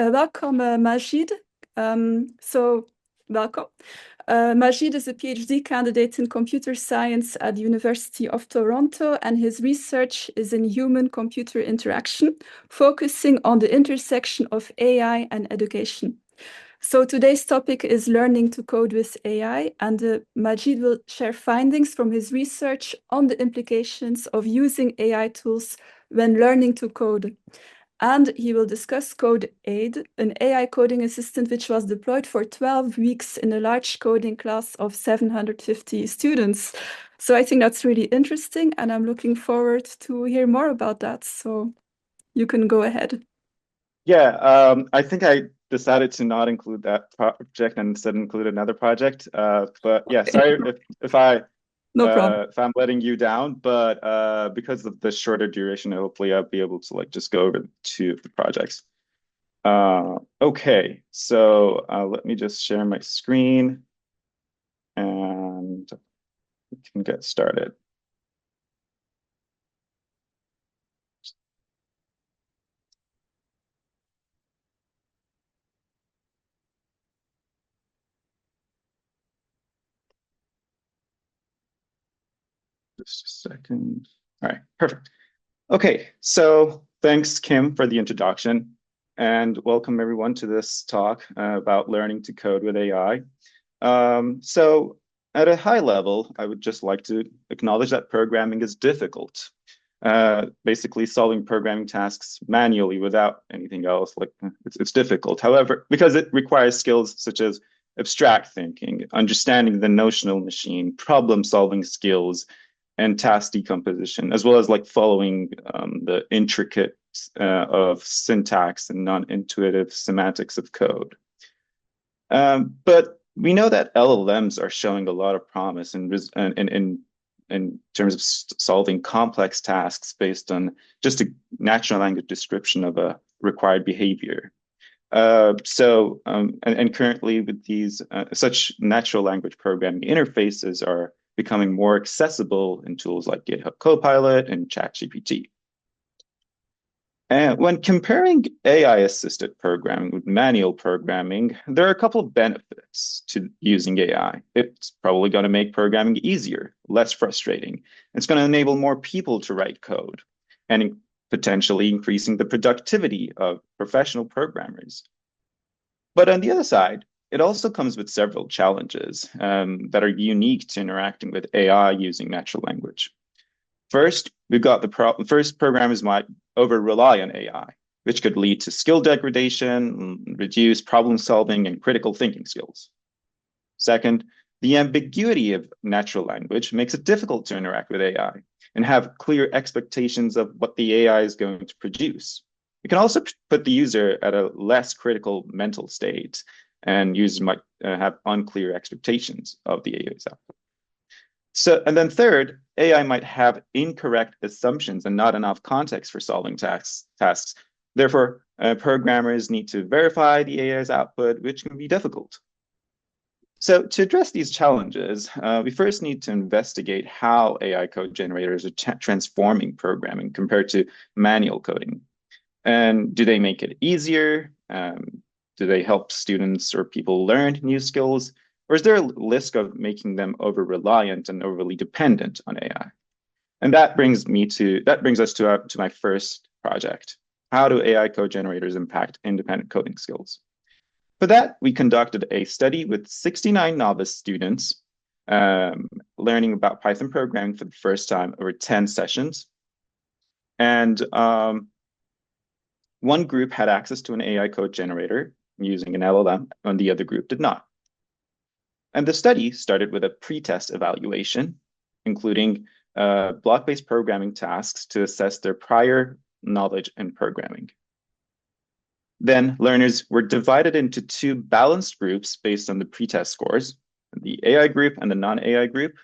welcome, Majeed. Welcome. Majeed is a PhD candidate in computer science at the University of Toronto, and his research is in human-computer interaction, focusing on the intersection of AI and education. So today's topic is learning to code with AI, and Majeed will share findings from his research on the implications of using AI tools when learning to code. And he will discuss CodeAid, an AI coding assistant which was deployed for 12 weeks in a large coding class of 750 students. So I think that's really interesting, and I'm looking forward to hear more about that. So you can go ahead. Yeah, I think I decided to not include that project and instead include another project. But yeah, sorry if No problem. if I'm letting you down, but because of the shorter duration, hopefully I'll be able to like just go over two of the projects. Okay, so let me just share my screen and we can get started. Just a second. All right, perfect. Okay, so thanks, Kim, for the introduction, and welcome everyone to this talk about learning to code with AI. So at a high level, I would just like to acknowledge that programming is difficult. Basically solving programming tasks manually without anything else, like it's difficult. However, because it requires skills such as abstract thinking, understanding the notional machine, problem-solving skills, and task decomposition, as well as like following the intricate of syntax and non-intuitive semantics of code. But we know that LLMs are showing a lot of promise in terms of solving complex tasks based on just a natural language description of a required behavior. And currently with these, such natural language programming interfaces are becoming more accessible in tools like GitHub Copilot and ChatGPT. And when comparing AI-assisted programming with manual programming, there are a couple of benefits to using AI. It's probably going to make programming easier, less frustrating. It's going to enable more people to write code and potentially increasing the productivity of professional programmers. But on the other side, it also comes with several challenges that are unique to interacting with AI using natural language. First, we've got the problem. First, programmers might over-rely on AI, which could lead to skill degradation, reduce problem solving and critical thinking skills. Second, the ambiguity of natural language makes it difficult to interact with AI and have clear expectations of what the AI is going to produce. It can also put the user at a less critical mental state, and users might have unclear expectations of the AI's output. And then third, AI might have incorrect assumptions and not enough context for solving tasks. Therefore, programmers need to verify the AI's output, which can be difficult. So to address these challenges, we first need to investigate how AI code generators are transforming programming compared to manual coding. And do they make it easier? Do they help students or people learn new skills? Or is there a risk of making them over-reliant and overly dependent on AI? And that brings us to my first project. How do AI code generators impact independent coding skills? For that, we conducted a study with 69 novice students learning about Python programming for the first time over 10 sessions. And one group had access to an AI code generator using an LLM, and the other group did not. And the study started with a pre-test evaluation, including block-based programming tasks to assess their prior knowledge in programming. Then learners were divided into two balanced groups based on the pre-test scores, the AI group and the non-AI group,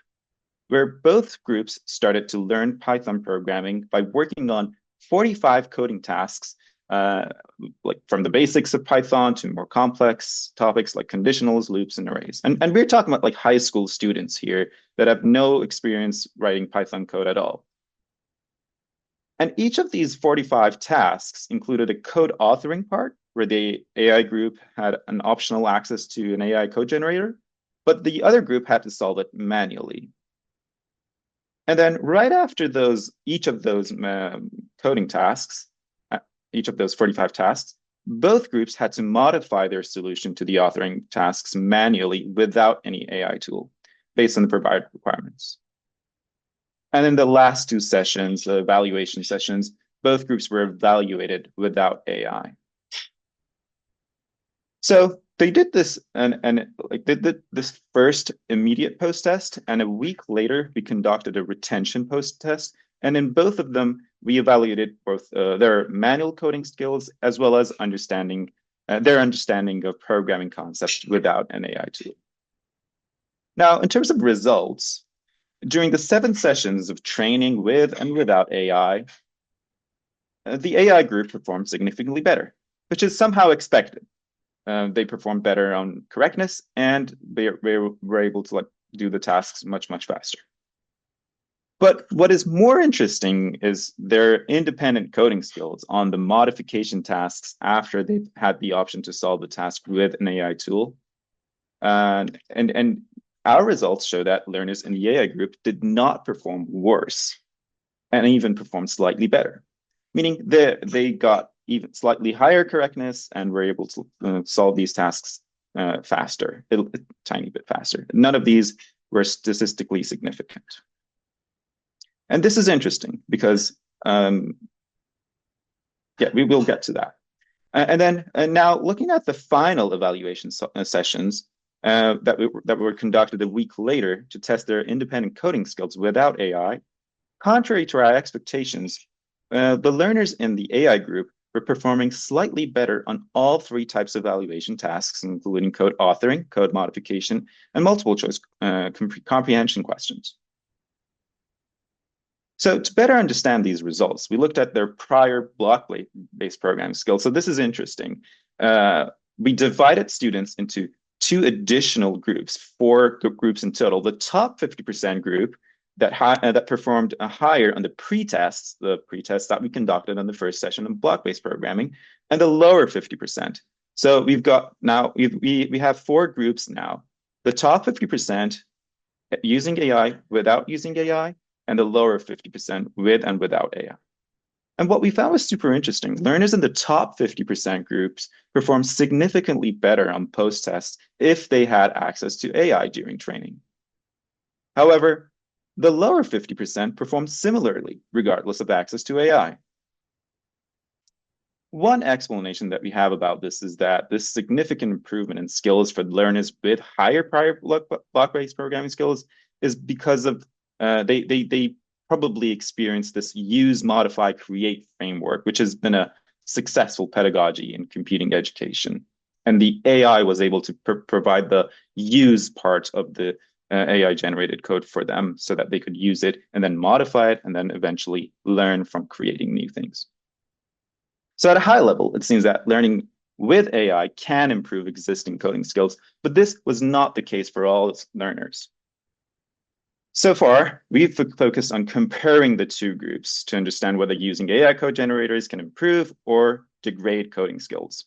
where both groups started to learn Python programming by working on 45 coding tasks, like from the basics of Python to more complex topics like conditionals, loops, and arrays. And we're talking about like high school students here that have no experience writing Python code at all. And each of these 45 tasks included a code authoring part where the AI group had an optional access to an AI code generator, but the other group had to solve it manually. And then right after each of those coding tasks, each of those 45 tasks, both groups had to modify their solution to the authoring tasks manually without any AI tool based on the provided requirements. And in the last two sessions, the evaluation sessions, both groups were evaluated without AI. So they did this and they did this first immediate post test, and a week later we conducted a retention post test. And in both of them, we evaluated both their manual coding skills as well as their understanding of programming concepts without an AI tool. Now, in terms of results, during the 7 sessions of training with and without AI, the AI group performed significantly better, which is somehow expected. They performed better on correctness, and they were able to do the tasks much, much faster. But what is more interesting is their independent coding skills on the modification tasks after they've had the option to solve the task with an AI tool. And our results show that learners in the AI group did not perform worse and even performed slightly better, meaning they got even slightly higher correctness and were able to solve these tasks faster, a tiny bit faster. None of these were statistically significant. And this is interesting because, we will get to that. And now looking at the final evaluation sessions that were conducted a week later to test their independent coding skills without AI, contrary to our expectations, the learners in the AI group were performing slightly better on all 3 types of evaluation tasks, including code authoring, code modification, and multiple choice comprehension questions. So to better understand these results, we looked at their prior block-based programming skills. So this is interesting. We divided students into 2 additional groups, 4 groups in total. The top 50% group that performed higher on the pre-tests that we conducted on the first session of block-based programming, and the lower 50%. So we have 4 groups now. The top 50% using AI, without using AI, and the lower 50% with and without AI. And what we found was super interesting. Learners in the top 50% groups performed significantly better on post-tests if they had access to AI during training. However, the lower 50% performed similarly, regardless of access to AI. One explanation that we have about this is that this significant improvement in skills for learners with higher prior block-based programming skills is because of they probably experienced this use, modify, create framework, which has been a successful pedagogy in computing education. And the AI was able to provide the use part of the AI generated code for them so that they could use it and then modify it and then eventually learn from creating new things. So at a high level, it seems that learning with AI can improve existing coding skills, but this was not the case for all learners. So far, we've focused on comparing the 2 groups to understand whether using AI code generators can improve or degrade coding skills.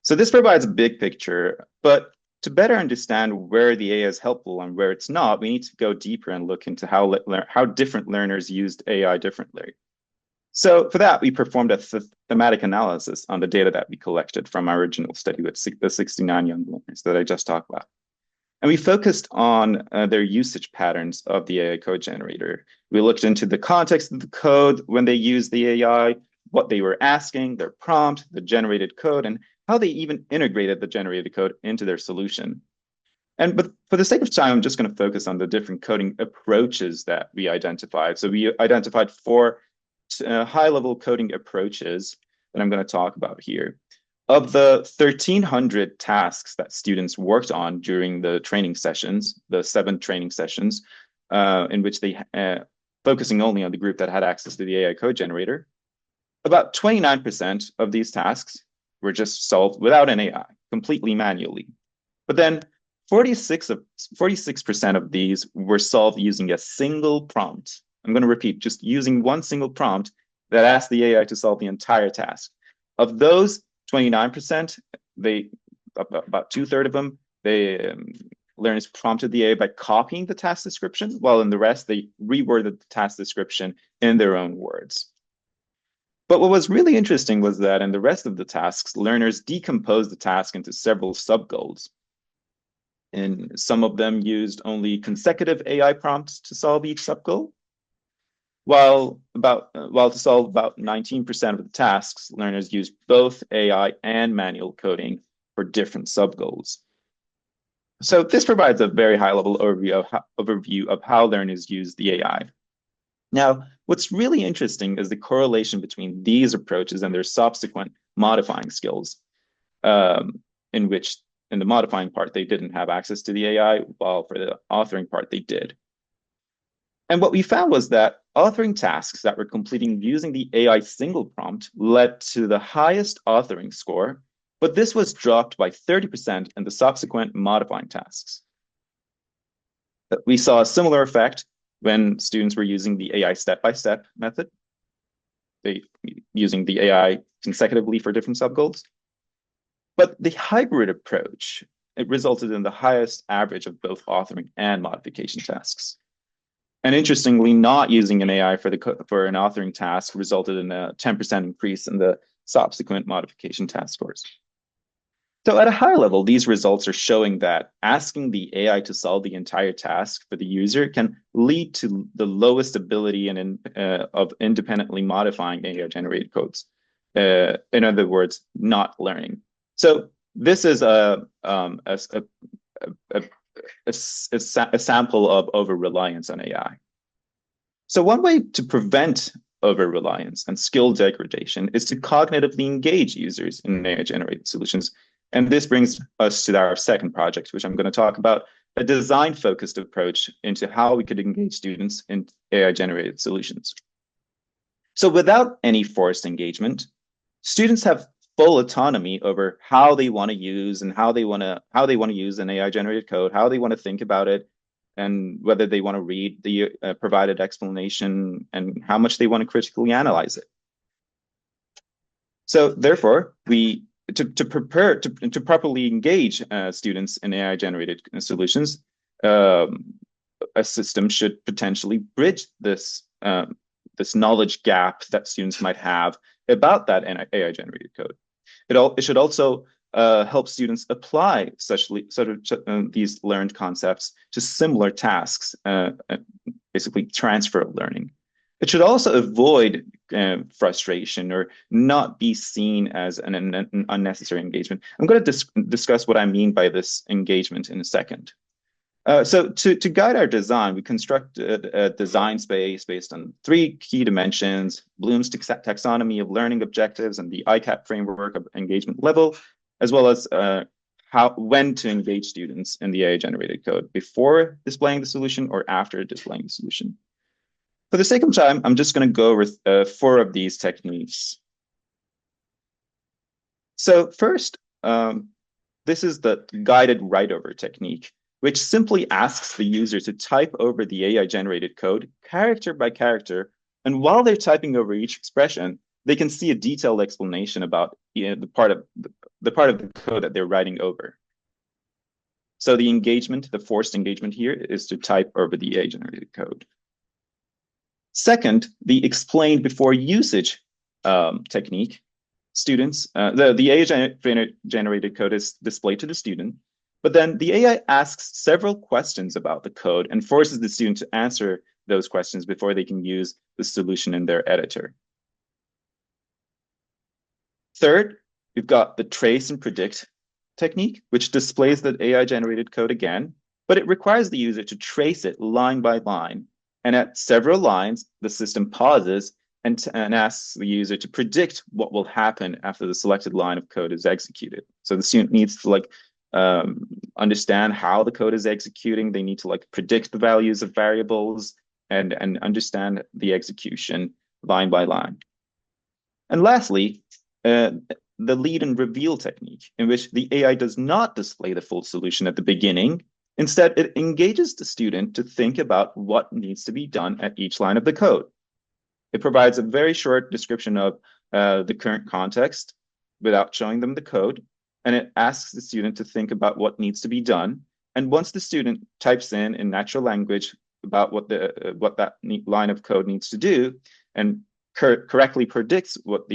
So this provides a big picture, but to better understand where the AI is helpful and where it's not, we need to go deeper and look into how different learners used AI differently. So for that, we performed a thematic analysis on the data that we collected from our original study with the 69 young learners that I just talked about. And we focused on their usage patterns of the AI code generator. We looked into the context of the code when they used the AI, what they were asking, their prompt, the generated code, and how they even integrated the generated code into their solution. But for the sake of time, I'm just going to focus on the different coding approaches that we identified. So we identified 4 high-level coding approaches that I'm going to talk about here. Of the 1,300 tasks that students worked on during the training sessions, the 7 training sessions, in which they focusing only on the group that had access to the AI code generator, about 29% of these tasks were just solved without an AI, completely manually. But then 46% of these were solved using a single prompt. I'm going to repeat, just using one single prompt that asked the AI to solve the entire task. Of those, 29%, about 2/3 of them, learners prompted the AI by copying the task description, while in the rest, they reworded the task description in their own words. But what was really interesting was that in the rest of the tasks, learners decomposed the task into several sub-goals. And some of them used only consecutive AI prompts to solve each sub-goal, while to solve about 19% of the tasks, learners used both AI and manual coding for different sub-goals. So this provides a very high-level overview of how learners use the AI. Now, what's really interesting is the correlation between these approaches and their subsequent modifying skills, in which in the modifying part, they didn't have access to the AI, while for the authoring part, they did. And what we found was that authoring tasks that were completing using the AI single prompt led to the highest authoring score, but this was dropped by 30% in the subsequent modifying tasks. We saw a similar effect when students were using the AI step-by-step method, using the AI consecutively for different subgoals. But the hybrid approach, it resulted in the highest average of both authoring and modification tasks. And interestingly, not using an AI for an authoring task resulted in a 10% increase in the subsequent modification task scores. So at a high level, these results are showing that asking the AI to solve the entire task for the user can lead to the lowest ability of independently modifying AI-generated codes. In other words, not learning. So this is a sample of over-reliance on AI. So one way to prevent over-reliance and skill degradation is to cognitively engage users in AI-generated solutions. And this brings us to our second project, which I'm going to talk about, a design-focused approach into how we could engage students in AI-generated solutions. So without any forced engagement, students have full autonomy over how they want to use and how they want to use an AI-generated code, how they want to think about it, and whether they want to read the provided explanation and how much they want to critically analyze it. So therefore, to properly engage students in AI-generated solutions, a system should potentially bridge this knowledge gap that students might have about that AI-generated code. It should also help students apply these learned concepts to similar tasks, basically transfer of learning. It should also avoid frustration or not be seen as an unnecessary engagement. I'm going to discuss what I mean by this engagement in a second. So to guide our design, we constructed a design space based on 3 key dimensions: Bloom's taxonomy of learning objectives and the ICAP framework of engagement level, as well as when to engage students in the AI-generated code, before displaying the solution or after displaying the solution. For the sake of time, I'm just going to go over 4 of these techniques. So first, this is the guided write-over technique, which simply asks the user to type over the AI-generated code character by character, and while they're typing over each expression, they can see a detailed explanation about the part of the code that they're writing over. So the forced engagement here is to type over the AI-generated code. Second, the explained before usage technique. The AI-generated code is displayed to the student, but then the AI asks several questions about the code and forces the student to answer those questions before they can use the solution in their editor. Third, we've got the trace and predict technique, which displays the AI-generated code again, but it requires the user to trace it line by line. And at several lines, the system pauses and asks the user to predict what will happen after the selected line of code is executed. So the student needs to understand how the code is executing. They need to predict the values of variables and understand the execution line by line. And lastly, the lead and reveal technique, in which the AI does not display the full solution at the beginning. Instead, it engages the student to think about what needs to be done at each line of the code. It provides a very short description of the current context, without showing them the code, and it asks the student to think about what needs to be done. And once the student types in natural language about what that line of code needs to do, and correctly predicts what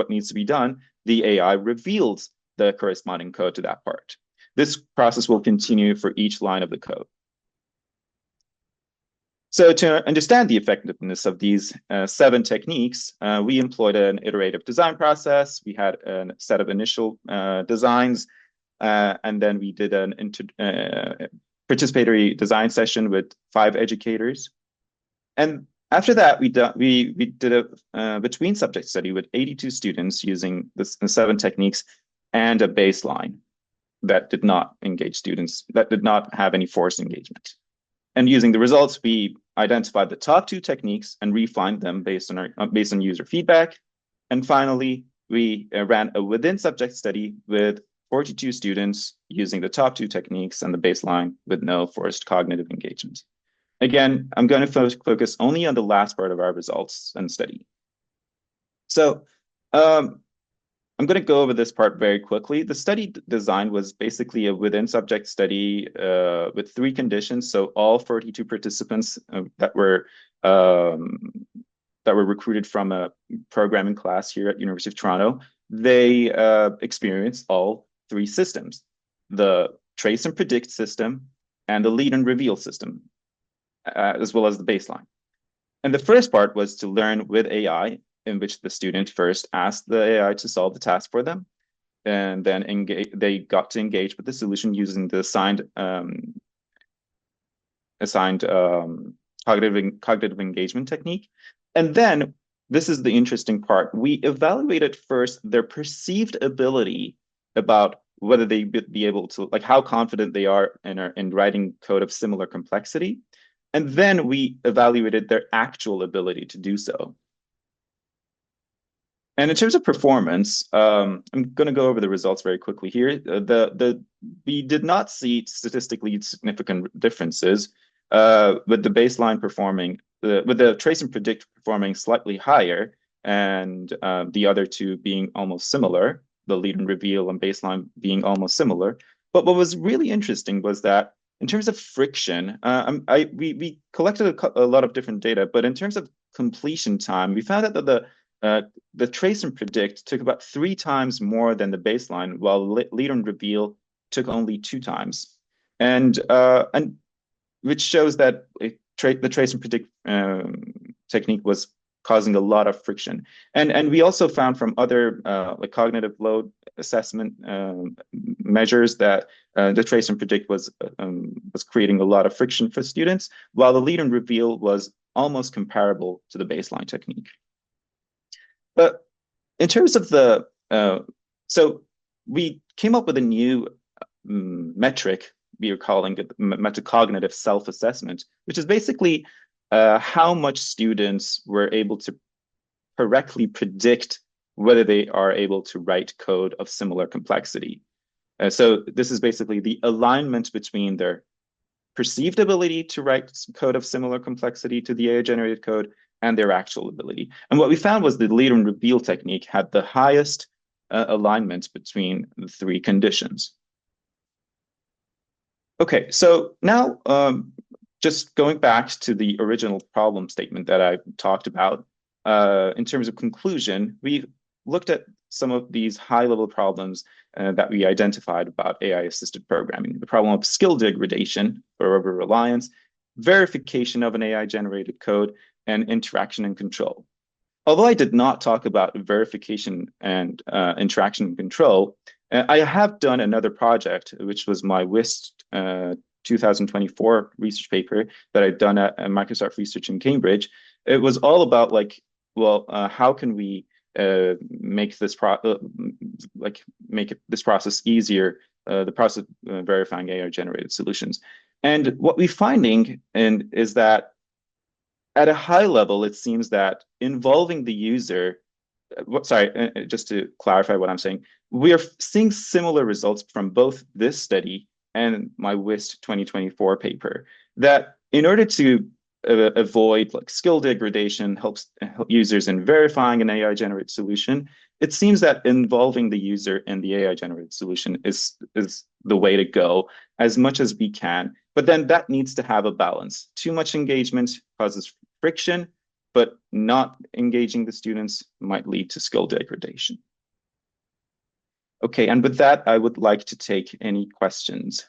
needs to be done, the AI reveals the corresponding code to that part. This process will continue for each line of the code. So to understand the effectiveness of these 7 techniques, we employed an iterative design process. We had a set of initial designs, and then we did an participatory design session with 5 educators. And after that, we did a between subject study with 82 students using the 7 techniques and a baseline that did not engage students, that did not have any forced engagement. And using the results, we identified the top 2 techniques and refined them based on user feedback. And finally, we ran a within subject study with 42 students using the top 2 techniques and the baseline with no forced cognitive engagement. Again, I'm going to focus only on the last part of our results and study. So I'm going to go over this part very quickly. The study design was basically a within subject study with 3 conditions. So all 42 participants that were recruited from a programming class here at University of Toronto, they experienced all 3 systems: the trace and predict system and the lead and reveal system, as well as the baseline. And the first part was to learn with AI, in which the student first asked the AI to solve the task for them, and then they got to engage with the solution using the assigned cognitive engagement technique. And then, this is the interesting part, we evaluated first their perceived ability about whether they be able to, like how confident they are in writing code of similar complexity. And then we evaluated their actual ability to do so. And in terms of performance, I'm going to go over the results very quickly here. We did not see statistically significant differences with the baseline performing, with the trace and predict performing slightly higher, and the other 2 being almost similar, the lead and reveal and baseline being almost similar. But what was really interesting was that in terms of friction, we collected a lot of different data, but in terms of completion time, we found out that the trace and predict took about 3 times more than the baseline, while lead and reveal took only 2 times, and which shows that the trace and predict technique was causing a lot of friction. And we also found from other like cognitive load assessment measures that the trace and predict was creating a lot of friction for students, while the lead and reveal was almost comparable to the baseline technique. But in terms of the, so we came up with a new metric we are calling it metacognitive self-assessment, which is basically how much students were able to correctly predict whether they are able to write code of similar complexity. So this is basically the alignment between their perceived ability to write code of similar complexity to the AI-generated code and their actual ability. And what we found was the lead and reveal technique had the highest alignment between the 3 conditions. Okay, so now just going back to the original problem statement that I talked about, in terms of conclusion, we looked at some of these high-level problems that we identified about AI-assisted programming. The problem of skill degradation or over-reliance, verification of an AI-generated code, and interaction and control. Although I did not talk about verification and interaction and control, I have done another project, which was my WIST 2024 research paper that I'd done at Microsoft Research in Cambridge. It was all about like, well, how can we make this this process easier, the process of verifying AI-generated solutions. And what we're finding is that at a high level, it seems that involving the user, just to clarify what I'm saying, we are seeing similar results from both this study and my WIST 2024 paper, that in order to avoid like skill degradation, helps users in verifying an AI generated solution. It seems that involving the user in the AI generated solution is the way to go as much as we can. But then that needs to have a balance. Too much engagement causes friction, but not engaging the students might lead to skill degradation. Okay, and with that, I would like to take any questions.